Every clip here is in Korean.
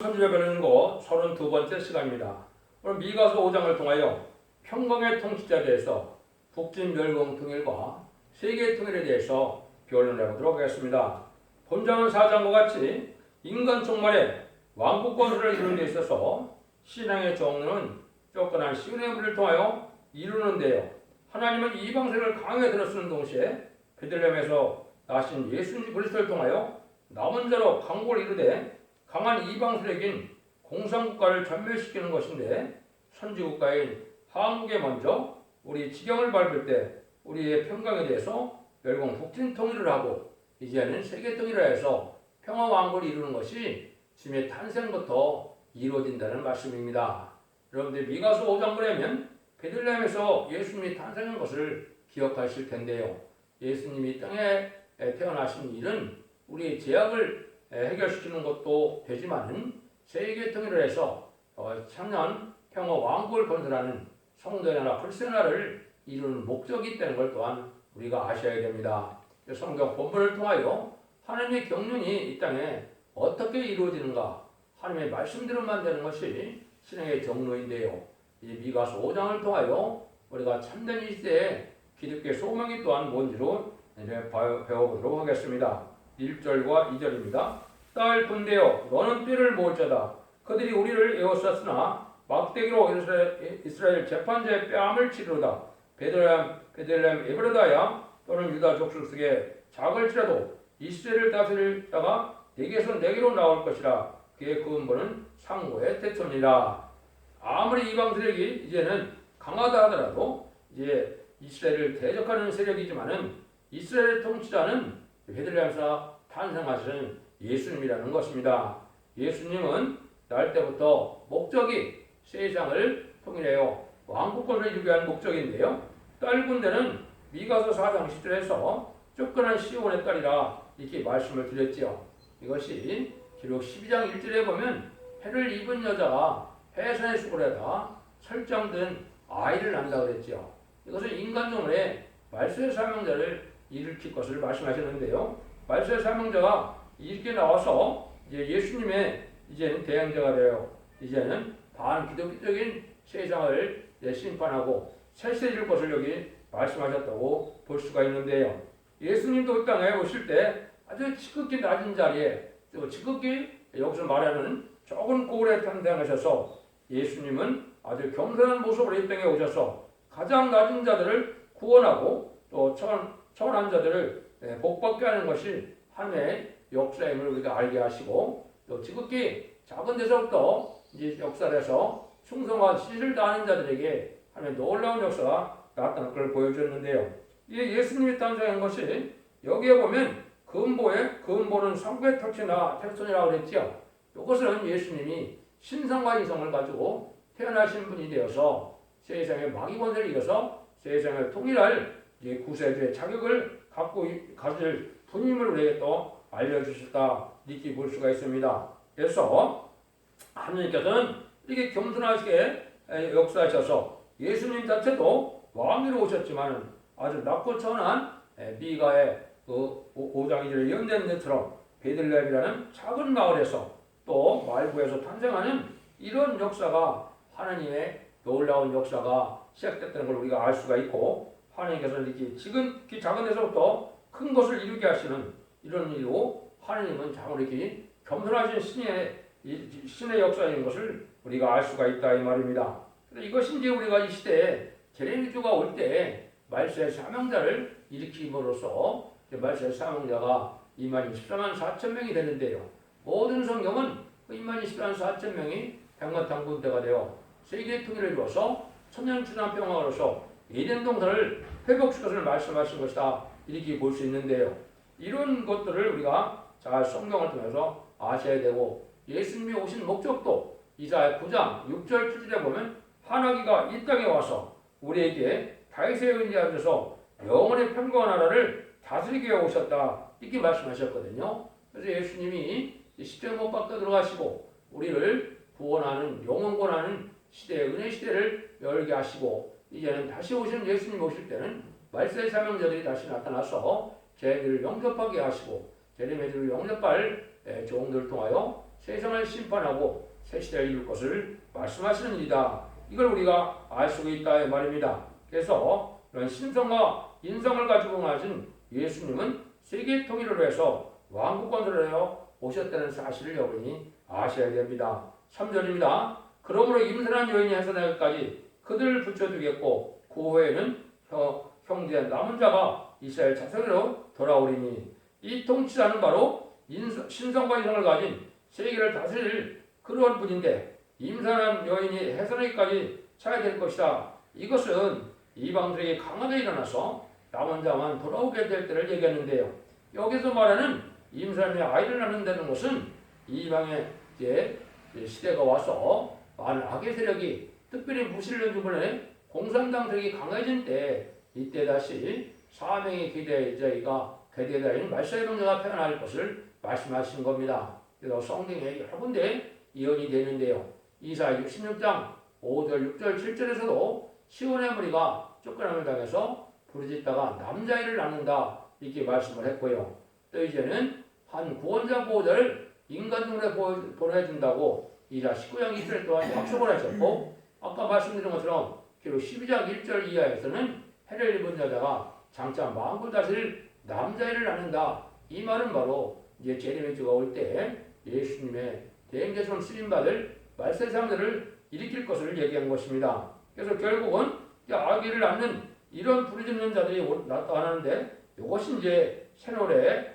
선지자 별는고 32번째 시간입니다. 오늘 미가서 5장을 통하여 평강의 통치자에 대해서 북진 멸공 통일과 세계 통일에 대해서 변론해 보도록 하겠습니다. 본장은 4장과 같이 인간 종말에 왕국 건설을 이루는 데 있어서 신앙의 종로는 쫓겨난 시온의 물을 통하여 이루는데요. 하나님은 이방세를 강하게 들어쓰는 동시에 베들레헴에서 나신 예수님 그리스도를 통하여 남은 자로 강국을 이루되 강한 이방세력인 공산국가를 전멸시키는 것인데, 선지국가인 한국에 먼저 우리 지경을 밟을 때 우리의 평강에 대해서 멸공 북진 통일을 하고 이제는 세계 통일을 해서 평화 왕국을 이루는 것이 주님의 탄생부터 이루어진다는 말씀입니다. 여러분들 미가서 5장 보려면 베들레헴에서 예수님이 탄생한 것을 기억하실 텐데요. 예수님이 땅에 태어나신 일은 우리의 죄악을 해결시키는 것도 되지만 세계 통일을 해서 천년 평화 왕국을 건설하는 성도의 나라 그리스도의 나라를 이루는 목적이 있다는 걸 또한 우리가 아셔야 됩니다. 성경 본문을 통하여 하나님의 경륜이 이 땅에 어떻게 이루어지는가, 하나님의 말씀대로만 되는 것이 신앙의 경로인데요. 이 미가서 5장을 통하여 우리가 참된 이 시대에 기독교의 소망이 또한 뭔지로 배워보도록 하겠습니다. 1절과 2절입니다. 딸 군대여, 너는 뼈를 모을자다. 그들이 우리를 에워쌌으나 막대기로 이스라엘 재판자의 뺨을 치르다. 베들레헴 에브라다야, 또는 유다 족속 속에 작을지라도 이스라엘을 다스릴 자가 내게서 내게로 나올 것이라. 그의 근본은 상고의 태초니라. 아무리 이방 세력이 이제는 강하다 하더라도 이제 이스라엘을 대적하는 세력이지만은 이스라엘의 통치자는 베들레헴에서 탄생하신 예수님이라는 것입니다. 예수님은 날 때부터 목적이 세상을 통일하여 왕국권을 이루게 한 목적인데요. 딸 군대는 미가서 4장 10절에서 쫓겨난 시온의 딸이라 이렇게 말씀을 드렸지요. 이것이 기록 12장 1절에 보면 해를 입은 여자가 해산의 수고에다 설정된 아이를 낳는다 그랬지요. 이것은 인간종의 말세의 사명자를 일으킬 것을 말씀하셨는데요. 말세의 사명자가 이렇게 나와서 이제 예수님의 이제는 대행자가 되어 이제는 반기독교적인 세상을 심판하고 세세 줄 것을 여기 말씀하셨다고 볼 수가 있는데요. 예수님도 땅에 오실 때 아주 지극히 낮은 자리에, 또 지극히 여기서 말하는 적은 고을에 탄생하셔서 예수님은 아주 겸손한 모습으로 이 땅에 오셔서 가장 낮은 자들을 구원하고 또 천한 자들을 복받게 하는 것이 하나님의 역사임을 우리가 알게 하시고, 또 지극히 작은 데서부터 이제 역사에서 충성과 시를 다하는 자들에게 하나님의 놀라운 역사가 나타날 걸 보여줬는데요. 이 예수님이 탄생한 것이 여기에 보면 근본은 상부의 태초니라고 그랬죠. 이것은 예수님이 신성과 이성을 가지고 태어나신 분이 되어서 세상의 마귀 권세를 이겨서 세상을 통일할 구세주의 자격을 가질 분임을 우리에게 또 알려주셨다, 이렇게 볼 수가 있습니다. 그래서 하나님께서는 이렇게 겸손하게 역사하셔서 예수님 자체도 왕으로 오셨지만 아주 낮고 천한 미가의 그 5장 2절에 예언된 것처럼 베들레헴이라는 작은 마을에서 또 말구에서 탄생하는 이런 역사가, 하나님의 놀라운 역사가 시작됐다는 걸 우리가 알 수가 있고, 하나님께서는 이렇게 지금 작은 데서부터 큰 것을 이루게 하시는 이런 일로 하나님은 참 이렇게 겸손하신 신의 역사인 것을 우리가 알 수가 있다 이 말입니다. 이것이 이제 우리가 이 시대에 제레미주가 올 때 말세의 사명자를 일으킴으로써 말세의 사명자가 24만 4천 명이 되는데요. 모든 성경은 그 24만 4천 명이 백마탄 군대가 되어 세계 통일을 이루어서 천년주난 평화로서 에덴 동산을 회복시킬 것을 말씀하신 것이다, 이렇게 볼 수 있는데요. 이런 것들을 우리가 잘 성경을 통해서 아셔야 되고, 예수님이 오신 목적도 이사야 9장 6절 7절에 보면 환하기가 이 땅에 와서 우리에게 다윗의 은혜에 앉아서 영원의 평강한 나라를 다스리게 오셨다, 이렇게 말씀하셨거든요. 그래서 예수님이 십자가 못 박혀 들어가시고 우리를 구원하는, 영원권하는 시대의 은혜 시대를 열게 하시고, 이제는 다시 오시는 예수님 오실 때는 말세의 사명자들이 다시 나타나서 죄를 영접하게 하시고 제레미야를 영접할 종들을 통하여 세상을 심판하고 새 시대를 이룰 것을 말씀하시는 일이다. 이걸 우리가 알 수가 있다 이 말입니다. 그래서 이런 신성과 인성을 가지고 가진 예수님은 세계 통일을 해서 왕국 건설을 하여 오셨다는 사실을 여러분이 아셔야 됩니다. 3절입니다. 그러므로 임선한 여인이 해산하기까지 그들을 붙여두겠고 그 후에는 형제 남은 자가 이스라엘 자손으로 돌아오리니 이 통치자는 바로 신성과 인성을 가진 세계를 다스릴 그런 분인데 임산한 여인이 해산하기까지 차야 될 것이다. 이것은 이방들에게 강하게 일어나서 남은 자만 돌아오게 될 때를 얘기하는데요. 여기서 말하는 임산의 아이를 낳는다는 것은 이방의 시대가 와서 많은 악의 세력이 특별히 무신론 주변에 공산당 세력이 강해진 때 이때 다시 사명의 기대자가 대대자인 말세의 명제가 태어날 것을 말씀하신 겁니다. 그래서 성경에 여러 군데 이언이 되는데요. 이사야 66장 5절, 6절, 7절에서도 시온의 무리가 쫓겨남을 당해서 부르짖다가 남자아이를 낳는다 이렇게 말씀을 했고요. 또 이제는 한 구원자 보호자를 인간중에 보내준다고 이사 19장 2절 동안 약속을 하셨고 아까 말씀드린 것처럼 기록 12장 1절 이하에서는 해를 입은 여자가 장차 만국 다스릴 남자아이를 낳는다. 이 말은 바로 이제 제레미야가 올 때 예수님의 대행자처럼 쓰임받을 말세상들을 일으킬 것을 얘기한 것입니다. 그래서 결국은 아기를 낳는 이런 부르짖는 자들이 나타나는데 이것이 이제 새노래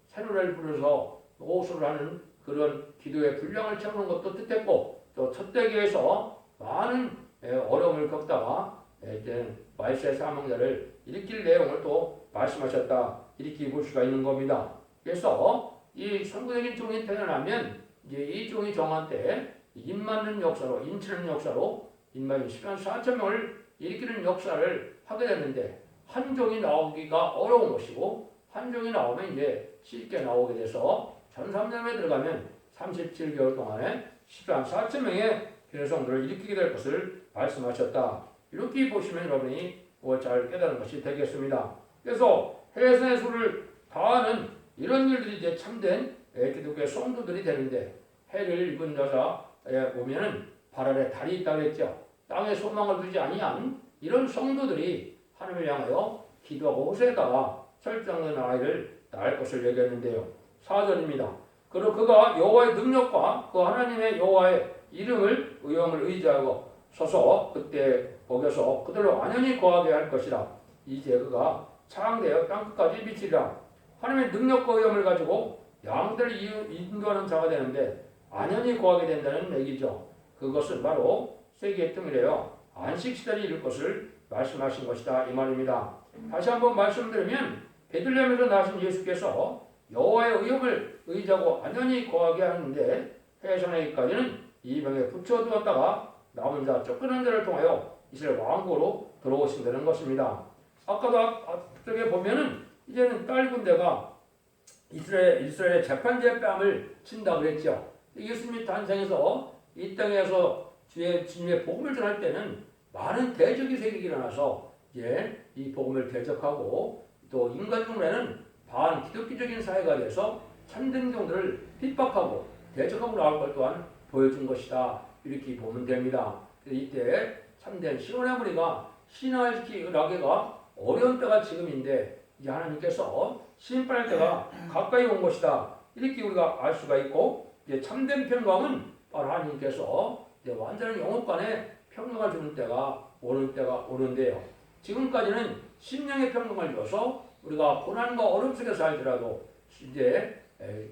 새노래를 부르서 호소를 하는 그런 기도의 분량을 채우는 것도 뜻했고 또 첫대기에서 많은 어려움을 겪다가 이제 말세 사망자를 일으킬 내용을 또 말씀하셨다 이렇게 볼 수가 있는 겁니다. 그래서 이 선구적인 종이 태어나면 이제 이 종이 정한 때 입맞는 역사로 인치는 역사로 인마인 10만 4천 명을 일으키는 역사를 하게 됐는데 한 종이 나오기가 어려운 것이고 한 종이 나오면 이제 쉽게 나오게 돼서 전삼년에 들어가면 37개월 동안에 10만 4천 명의 변성들을 일으키게 될 것을 말씀하셨다. 이렇게 보시면 여러분이 잘 깨달은 것이 되겠습니다. 그래서 해산의 수를 다하는 이런 일들이 이제 참된 기독교의 성도들이 되는데 해를 입은 여자에 보면은 발 아래 달이 있다고 했죠. 땅에 소망을 두지 아니한 이런 성도들이 하나님을 향하여 기도하고 호소에다가 설정된 아이를 낳을 것을 얘기했는데요. 4절입니다. 그리고 그가 여호와의 능력과 그 하나님의 여호와의 이름을 의형을 의지하고 서서 그때 거기서 그들로 완연히 거하게 할 것이라. 이제 그가 창대하여 땅끝까지 미치리라. 하나님의 능력과 의형을 가지고 양들을 인도하는 자가 되는데 완연히 거하게 된다는 얘기죠. 그것은 바로 세계의 통일이에요. 안식시대를 이룰 것을 말씀하신 것이다 이 말입니다. 다시 한번 말씀드리면 베들레헴에서 나신 예수께서 여호와의 의형을 의지하고 완연히 거하게 하는데 해산하기까지는 이방에 붙여두었다가 남은 자 쫓겨난 자를 통하여 이스라엘 왕국으로 들어오신다는 것입니다. 아까도 앞쪽에 보면은 이제는 딸 군대가 이스라엘의 재판자의 뺨을 친다고 그랬죠. 예수님이 탄생해서 이 땅에서 주님의 복음을 전할 때는 많은 대적의 세력이 일어나서 이제 이 복음을 대적하고 또 인간중에는 반기독교적인 사회가 돼서 참된 종들을 핍박하고 대적하고 나올 것 또한 보여준 것이다. 이렇게 보면 됩니다. 이때 참된 시온의 무리가 신화시키기가 어려운 때가 지금인데 이제 하나님께서 심판할 때가 가까이 온 것이다. 이렇게 우리가 알 수가 있고 이제 참된 평강은 바로 하나님께서 이제 완전한 영혼간에 평강을 주는 때가 오는데요. 지금까지는 심령의 평강을 줘서 우리가 고난과 어려움 속에 살더라도 이제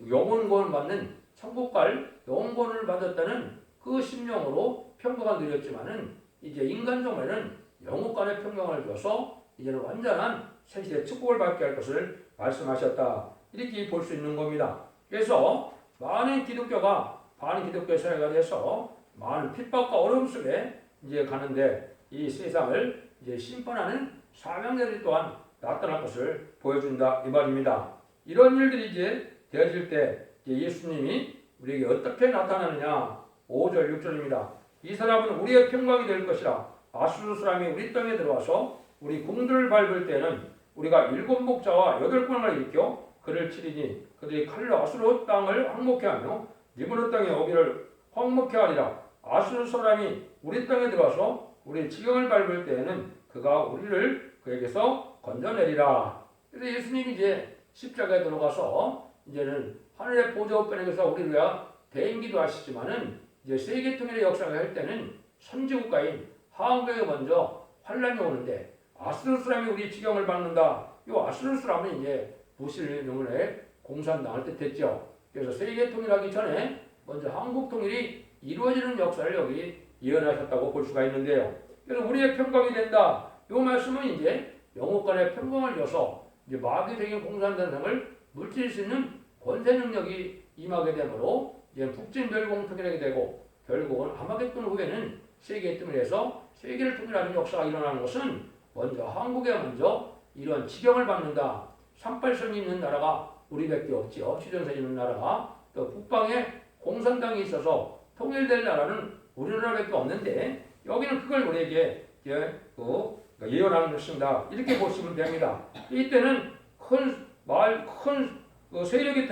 영혼권을 받는 천국 갈 영혼권을 받았다는 그 심령으로 평강을 누렸지만은 이제 인간종에는 영혼간의 평강을 줘서 이제는 완전한 새시대 축복을 받게 할 것을 말씀하셨다. 이렇게 볼 수 있는 겁니다. 그래서 많은 기독교가 반기독교 사회가 돼서 많은 핍박과 어려움 속에 이제 가는데 이 세상을 이제 심판하는 사명자들이 또한 나타날 것을 보여준다 이 말입니다. 이런 일들이 이제 되어질 때 이제 예수님이 우리에게 어떻게 나타나느냐 5절 6절입니다. 이 사람은 우리의 평강이 될 것이라. 아수르 사람이 우리 땅에 들어와서 우리 궁들을 밟을 때는 우리가 7목자와 8군을 일으켜 그를 치리니 그들이 칼로 아수르 땅을 항목해 하며 니브르 땅에 오기를 황목해 하리라. 아수르 사람이 우리 땅에 들어와서 우리 지경을 밟을 때에는 그가 우리를 그에게서 건져내리라. 그래서 예수님이 이제 십자가에 들어가서 이제는 하늘의 보좌 우편에서 우리를 위하여 대행기도 하시지만은 이제 세계 통일의 역사가 할 때는 선지국가인 한국에 먼저 환란이 오는데 아수르 사람이 우리 지경을 밟는다. 이 아수르 사람은 이제 무슬림의 공산당을 뜻했죠. 그래서 세계 통일하기 전에 먼저 한국 통일이 이루어지는 역사를 여기 예언하셨다고 볼 수가 있는데요. 그래서 우리의 평강이 된다. 이 말씀은 이제 영국간의 평강을 줘서 이제 마귀적인 공산당을 물질 수 있는 권세 능력이 임하게 되므로 이제 북진 멸공 통일하게 되고 결국은 아마겟돈 후에는 세계 통일에서 세계를 통일하는 역사가 일어나는 것은 먼저 한국에 먼저 이런 지경을 받는다. 38선이 있는 나라가 우리밖에 없지요. 휴전선이 있는 나라가 또 북방에 공산당이 있어서 통일될 나라는 우리나라밖에 없는데 여기는 그걸 우리에게 예언하는 것입니다. 이렇게 보시면 됩니다. 이때는 큰 세력이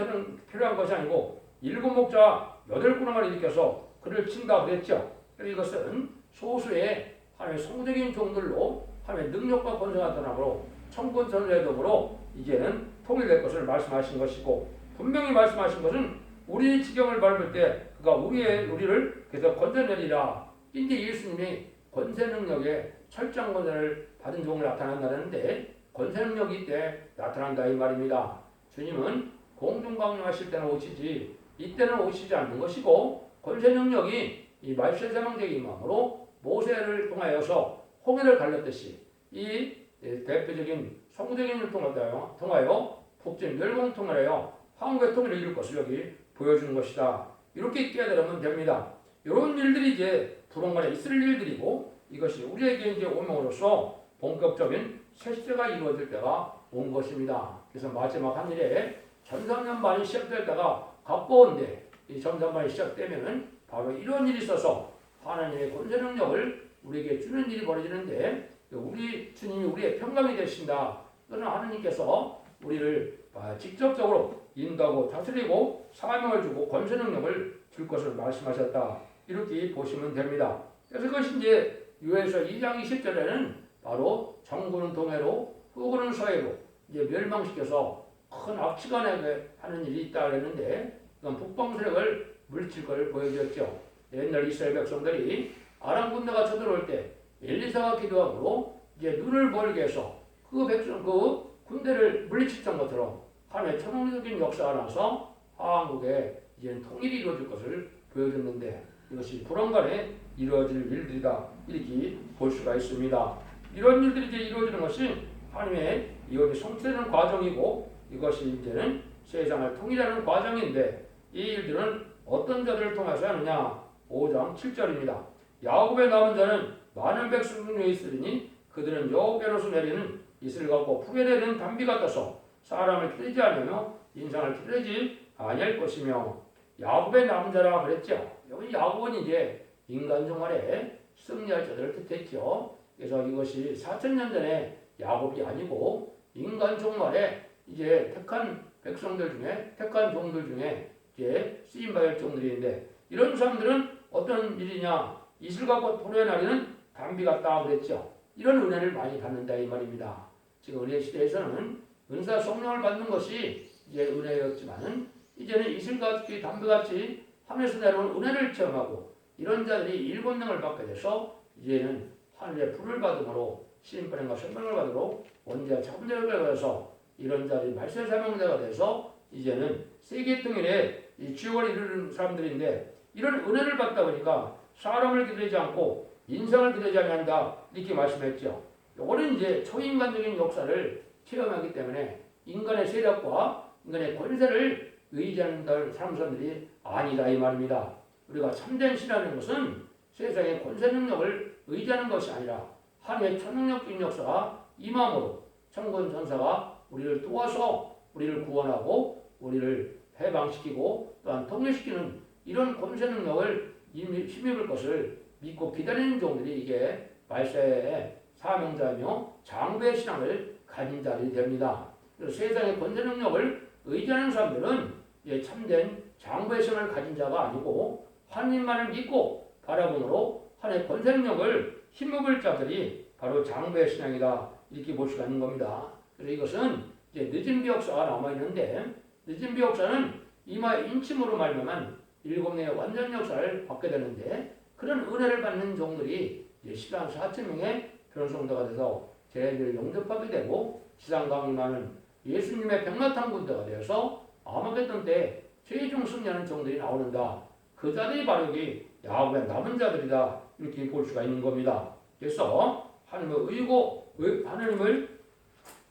필요한 것이 아니고 7목자 8군왕을 일으켜서 그를 친다 그랬죠. 이것은 소수의 하나님의 성적인 종들로 하나님의 능력과 권세가 드러나므로 천군 전례dom으로 이제는 통일될 것을 말씀하신 것이고 분명히 말씀하신 것은 우리 지경을 밟을 때 그가 우리를 그래서 건져내리라. 이제 예수님이 권세 능력에 철저한 권세를 받은 종을 나타난다는데 권세 능력이 이때 나타난다 이 말입니다. 주님은 공중강림하실 때는 오시지 이때는 오시지 않는 것이고 권세 능력이 이 말세사망제의 임함으로 모세를 통하여서 홍해를 갈렸듯이 이 대표적인 성적인 일을 통하여 북진 멸공 통일하여 한국의 통일을 이룰 것을 여기 보여주는 것이다. 이렇게 깨달으면 됩니다. 이런 일들이 이제 부동간에 있을 일들이고 이것이 우리에게 이제 오명으로서 본격적인 셋째가 이루어질 때가 온 것입니다. 그래서 마지막 한 일에 전삼년반이 시작될 때가 가까운데 이 전삼반이 시작되면은 바로 이런 일이 있어서 하나님의 권세 능력을 우리에게 주는 일이 벌어지는데 우리 주님이 우리의 평강이 되신다. 그러나 하나님께서 우리를 직접적으로 인도하고 다스리고 사명을 주고 권세 능력을 줄 것을 말씀하셨다. 이렇게 보시면 됩니다. 그래서 그것이 이제 요한서 2장 20절에는 바로 정부는 동해로 후군은 서해로 이제 멸망시켜서 큰 악취가 나게 하는 일이 있다 그랬는데 그건 북방 세력을 물칠 걸 보여줬죠. 옛날 이스라엘 백성들이 아람 군대가 쳐들어올 때 엘리사가 기도함으로 이제 눈을 멀게 해서 그 군대를 물리쳤던 것처럼 하나님의 천국적인 역사가 나서 한국에 이제 통일이 이루어질 것을 보여줬는데 이것이 불안간에 이루어질 일들이다 이렇게 볼 수가 있습니다. 이런 일들이 이제 이루어지는 것이 하나님의 이것이 성취되는 과정이고 이것이 이제는 세상을 통일하는 과정인데 이 일들은 어떤 자들을 통해서 하느냐 5장 7절입니다. 야곱의 남은 자는 많은 백성 중에 있으리니 그들은 여호와께로서 내리는 이슬을 갖고 풀에 내리는 담비 같아서 사람을 기르지 않으며 인상을 기르지 아니할 것이며 야곱의 남은 자라 그랬죠. 여기 야곱은 이제 인간 종말에 승리할 자들을 뜻했죠. 그래서 이것이 4,000년 전에 야곱이 아니고 인간 종말에 이제 택한 백성들 중에 택한 종들 중에 이제 쓰임받을 종들인데 이런 사람들은 어떤 일이냐 이슬 갖고 풀에 나리는 담비 같다 그랬죠. 이런 은혜를 많이 받는다 이 말입니다. 지금 우리의 시대에서는 은사 성령을 받는 것이 이제 은혜였지만은 이제는 이슬같이 담비같이 하늘에서 내려온 은혜를 체험하고 이런 자들이 일권능을 받게 돼서 이제는 하늘의 불을 받음으로 시인권과 생명을 받으러 원죄와 참되를 받아서 이런 자들이 말세 사명자가 돼서 이제는 세계 통일에 이 지옥을 이루는 사람들인데 이런 은혜를 받다 보니까 사람을 기다리지 않고 인성을 기다리지 않는다 이렇게 말씀했죠. 이거는 이제 초인간적인 역사를 체험하기 때문에 인간의 세력과 인간의 권세를 의지하는 사람들이 아니다 이 말입니다. 우리가 참된 신이라는 것은 세상의 권세 능력을 의지하는 것이 아니라 하나님의 초능력적인 역사가 임함으로 천군 전사가 우리를 도와서 우리를 구원하고 우리를 해방시키고 또한 통일시키는 이런 권세 능력을 힘입을 것을 믿고 기다리는 종들이 이게 말세의 사명자며 장부의 신앙을 가진 자들이 됩니다. 그래서 세상의 권세 능력을 의지하는 사람들은 참된 장부의 신을 가진 자가 아니고 하나님만을 믿고 바라봄으로 하나님의 권세능력을 힘입을 자들이 바로 장부의 신앙이다. 이렇게 볼 수가 있는 겁니다. 그래서 이것은 이제 늦은 비역사가 남아 있는데 늦은 비역사는 이마의 인침으로 말미암은 7년의 완전 역사를 받게 되는데 그런 은혜를 받는 종들이 14만 4천 명의 그런 성도가 돼서 제자들을 영접하게 되고 지상 강림하는 예수님의 백마탄 군대가 되어서 아마겟돈 때 최종 승리하는 종들이 나오는다. 그 자들이 바로 여기 야곱의 남은 자들이다. 이렇게 볼 수가 있는 겁니다. 그래서 하나님을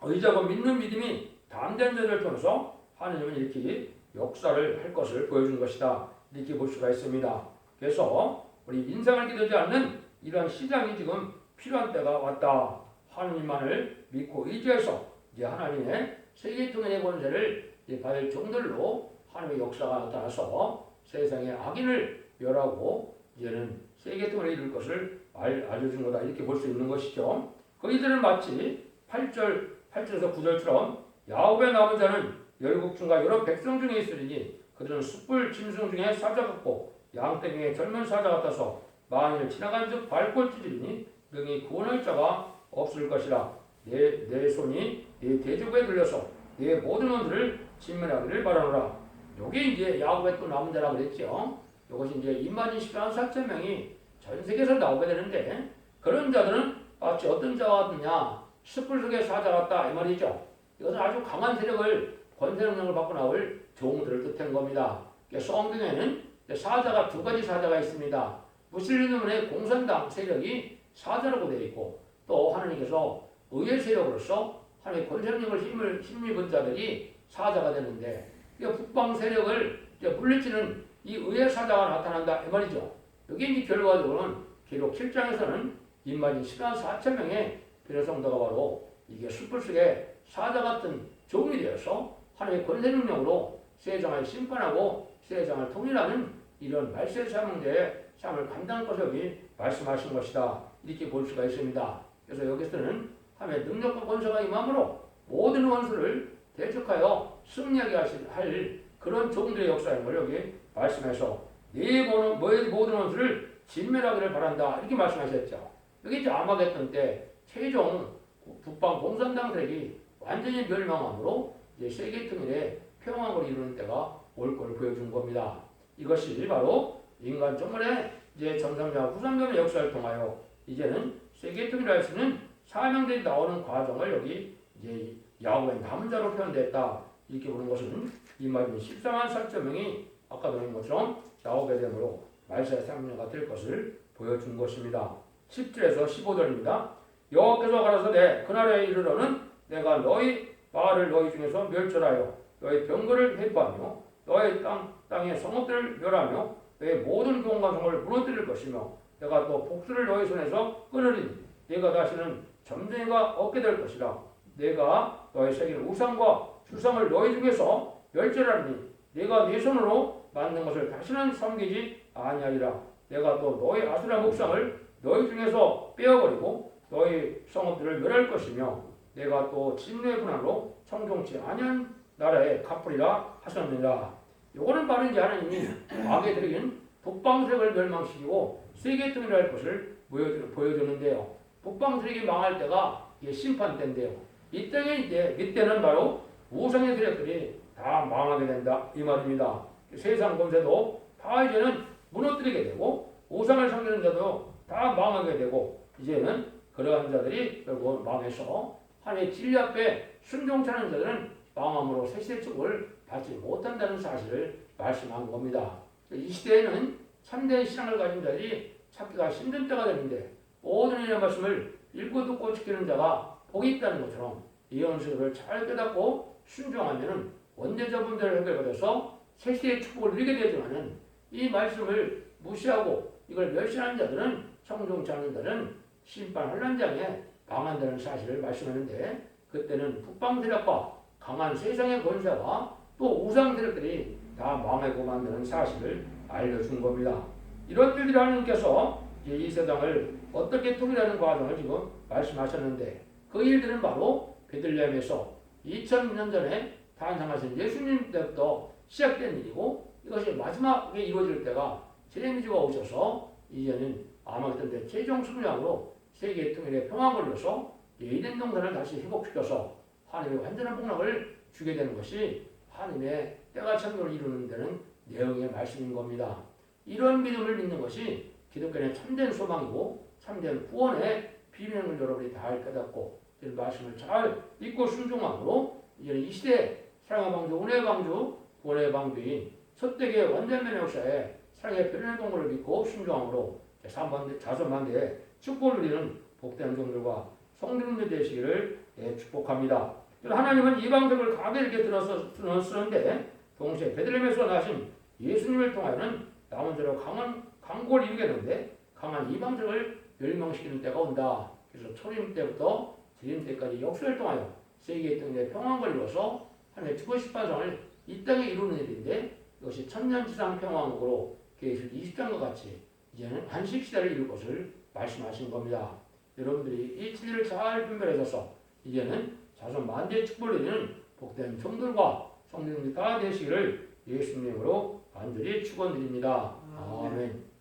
의지하고 믿는 믿음이 담대한 자들을 통해서 하나님은 이렇게 역사를 할 것을 보여준 것이다. 이렇게 볼 수가 있습니다. 그래서 우리 인상을 기대지 않는 이러한 시장이 지금 필요한 때가 왔다. 하나님만을 믿고 의지해서 이제 하나님의 세계통일의 권세를 받을 종들로 하나님의 역사가 나타나서 세상의 악인을 멸하고 이제는 세계통일을 이룰 것을 알려준 거다. 이렇게 볼 수 있는 것이죠. 거기들은 마치 8절에서 9절처럼 야곱의 남은 자는 열국 중과 여러 백성 중에 있으리니 그들은 숯불 짐승 중에 사자 같고 양떼 중에 젊은 사자 같아서 만일 지나간 즉 밟고 찢으리니 능히 구원할 자가 없을 것이라. 내 손이 내 대적에 들려서 내 모든 원수를 진멸하기를 바라노라. 요게 이제 야곱의 또 남은 자라고 그랬죠. 이것이 이제 2만 4천 명이 전 세계에서 나오게 되는데 그런 자들은 마치 어떤 자와 같느냐, 숯불 속의 사자 같다 이 말이죠. 이것은 아주 강한 세력을 권세 능력을 받고 나올 종들을 뜻한 겁니다. 성경에는 사자가 두 가지 사자가 있습니다. 무슬림의 공산당 세력이 사자라고 되어 있고 또 하나님께서 의의 세력으로서 하나님의 권세 능력을 힘입은 자들이 사자가 되는데 북방 세력을 물리치는 이 의의 사자가 나타난다 이 말이죠. 여기 이제 결과적으로는 기록 7장에서는 인마진 14만 4천 명의 베레 성도가 바로 이게 숯불 속에 사자 같은 종이 되어서 하나님의 권세 능력으로 세상을 심판하고 세상을 통일하는 이런 말세 사명제의 삶을 감당할 것을 여기 말씀하신 것이다. 이렇게 볼 수가 있습니다. 그래서 여기서는 하나님의 능력과 권세가 임함으로 모든 원수를 대적하여 승리하게 할 그런 종들의 역사인 걸 여기 말씀해서 네 모든 원수를 진멸하기를 바란다. 이렇게 말씀하셨죠. 여기 이제 아마겟돈 때 최종 북방 공산당 세력이 완전히 멸망함으로 이제 세계 통일의 평화를 이루는 때가 올 것을 보여준 겁니다. 이것이 바로 인간 정말의 이제 정상자 후상경의 역사를 통하여 이제는 세계 통일할 수 있는 사명들이 나오는 과정을 여기 이제 야곱의 남은 자로 표현됐다. 이렇게 보는 것은 이 말은 14만 4천 명이 아까 보는 것처럼 야곱의 됨으로 말세의 생명가 될 것을 보여준 것입니다. 10절에서 15절입니다. 여호와께서 가라사대 그날에 이르러는 내가 너희 마을을 너희 중에서 멸절하여 너희 병거를 회부하며 너희 땅의 성읍들을 멸하며 너희 모든 공간성을 무너뜨릴 것이며 내가 또 복수를 너희 손에서 끊으리니 내가 다시는 점쟁이가 없게 될 것이라. 내가 너희 새긴 우상과 주상을 너희 중에서 멸절하리니 내가 네 손으로 만든 것을 다시는 섬기지 아니하리라. 내가 또 너희 아수라 목상을 너희 중에서 빼어버리고 너희 성읍들을 멸할 것이며 내가 또 진노의 분한으로 청종치 아니한 나라에 갚으리라 하셨느니라. 요거는 바로 이제 하나님이 악에 들이긴 북방세력을 멸망시키고 세계 통일할 것을 보여주는데요. 북방세력이 망할 때가 이게 심판 때인데요. 이때는 바로 우상의 세력들이 다 망하게 된다 이 말입니다. 세상 권세도 다 이제는 무너뜨리게 되고 우상을 섬기는 자도 다 망하게 되고 이제는 그러한 자들이 결국 망해서 하나님의 진리 앞에 순종치 않은 자들은 망함으로 세시의 축복을 받지 못한다는 사실을 말씀한 겁니다. 이 시대에는 참된 신앙을 가진 자들이 찾기가 힘든 때가 되는데 모든 이의 말씀을 읽고 듣고 지키는 자가 복이 있다는 것처럼 이 현실을 잘 깨닫고 순종하면 원죄자 문제를 해결받아서 세시의 축복을 누리게 되지만은 이 말씀을 무시하고 이걸 멸시하는 자들은 청종치 않는 자들은 심판 혼란장에 망한다는 사실을 말씀하는데 그때는 북방 세력과 강한 세상의 권세와 또 우상 세력들이 다 망하고 만드는 사실을 알려준 겁니다. 이런 일들이 하나님께서 이 세상을 어떻게 통일하는 과정을 지금 말씀하셨는데 그 일들은 바로 베들레헴에서 2000년 전에 탄생하신 예수님 때부터 시작된 일이고 이것이 마지막에 이루어질 때가 제레미주가 오셔서 이제는 아마겟돈 때 최종 승리함으로 세계 통일의 평화를 위해서 에덴 동산을 다시 회복시켜서 하나님의 완전한 복락을 주게 되는 것이 하나님의 때가 참여를 이루는 데는 내용의 말씀인 겁니다. 이런 믿음을 믿는 것이 기독교의 참된 소망이고 참된 구원의 비밀을 여러분이 다 깨닫고 이 말씀을 잘 믿고 순종함으로 이제는 이 시대에 사랑의 방주, 은혜의 방주, 구원의 방주인 첫대의 완전면의 역사에 사랑의 변론의 동물을 믿고 순종함으로 자손만대의 축복을 누리는 복된 종들과 성도님들 되시기를 축복합니다. 하나님은 이방적을 강하게 이렇게 들었쓰는데 동시에 베들레헴에서 나신 예수님을 통하여는 남은자로 강고를 이루겠는데 강한 이방적을 멸망시키는 때가 온다. 그래서 초림 때부터 재림 때까지 역사를 통하여 세계의 땅에 평화를 이루어서 하나님의 주거 십반성을 이 땅에 이루는 일인데 이것이 천년지상 평화국으로 계시록 20장과 같이 이제는 안식시대를 이룰 것을 말씀하신 겁니다. 여러분들이 이 진리를 잘 분별해서 이제는 자손 만대의 축복을 누리는 복된 종들과 성도님들 다 되시기를 예수님으로 간절히 축원드립니다. 아멘.